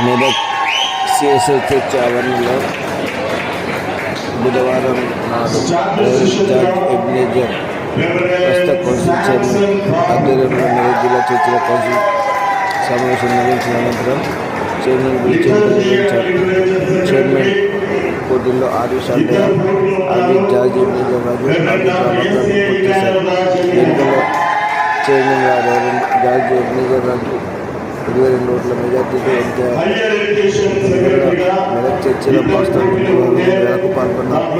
Medak CSI church ఆవరణలో బుధవారం నాడు జార్జ్ ఎబెనేజర్ ప్రస్తుత కౌన్సిల్ చైర్మన్ ఆధ్వర్యంలో మెదక్ జిల్లా చర్చిల కౌన్సిల్ సమావేశం నిర్వహించిన అనంతరం చైర్మన్ గురించి నిర్వహించారు. చైర్మన్ పోటీల్లో RV Shantayya, RV George Ebenezer రాజు, ఆర్వి ప్రభాకర్ పోటీ చేశారు. ఎన్నికల్లో చైర్మన్ గా జార్జ్ ఎబెనేజర్ రాజు 22 ఓట్ల మెజార్టీతో మెదక్ చర్చిల పాస్టర్ మేరకు పాల్గొన్నారు.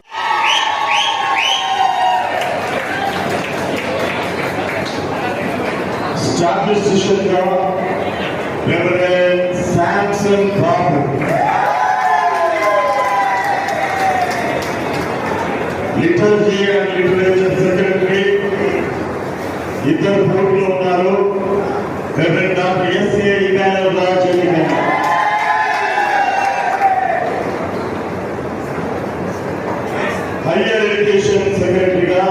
లిటర్జీ అండ్ లిటరేచర్ సెక్రటరీ ఇద్దరు పోటీలో ఉన్నారు. Reverend doctor SA Emmanuel Raj Elegan. Higher education సెక్రటరీగా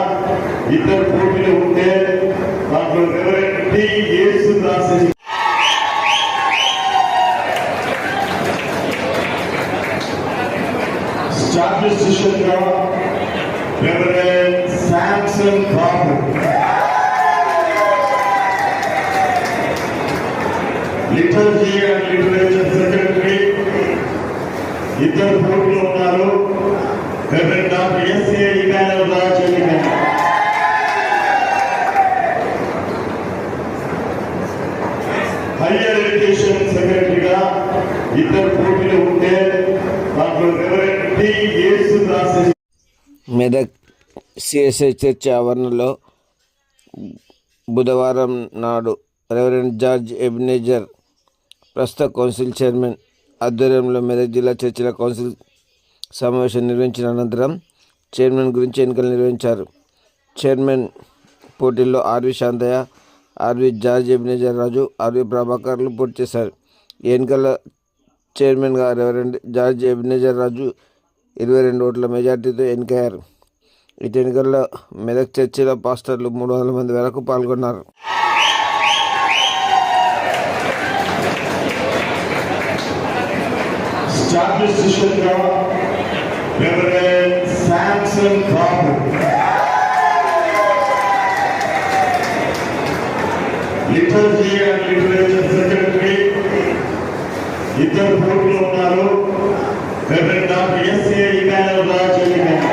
ఇద్దరు పోటీలో ఉంటే దాంట్లో రెవరెండ్ టి యేసుదాస్. స్టాఫ్ అసిస్టెంట్గా reverend Samson Babu. Liturgy and literature secretary ఇద్దరు పోటీలో ఉన్నారు. Reverend doctor SA Emmanuel Raj Elegan. Higher education సెక్రటరీగా ఇద్దరు పోటీలో ఉంటే దాంట్లో reverend T Yesudas. Medak CSI church ఆవరణలో బుధవారం నాడు రెవరెండ్ జార్జ్ ఎబెనేజర్ ప్రస్తుత కౌన్సిల్ చైర్మన్ ఆధ్వర్యంలో మెదక్ జిల్లా చర్చిల కౌన్సిల్ సమావేశం నిర్వహించిన అనంతరం చైర్మన్ గురించి ఎన్నికలు నిర్వహించారు. చైర్మన్ పోటీల్లో RV Shantayya, RV George Ebenezer రాజు, ఆర్వి ప్రభాకర్లు పోటీ చేశారు. ఎన్నికల చైర్మన్గా రెవరెండ్ జార్జ్ ఎబెనేజర్ రాజు 22 ఓట్ల మెజార్టీతో ఎన్నికయ్యారు. ఇటు ఎన్నికల్లో మెదక్ చర్చిల పాస్టర్లు 300 మంది వరకు పాల్గొన్నారు. స్టాఫ్ అసిస్టెంట్గా reverend Samson Babu. Liturgy and literature secretary ఇద్దరు పోటీలో ఉన్నారు. Reverend doctor SA Emmanuel Raj Elegan.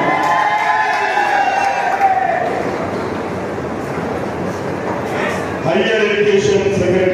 Higher education secretary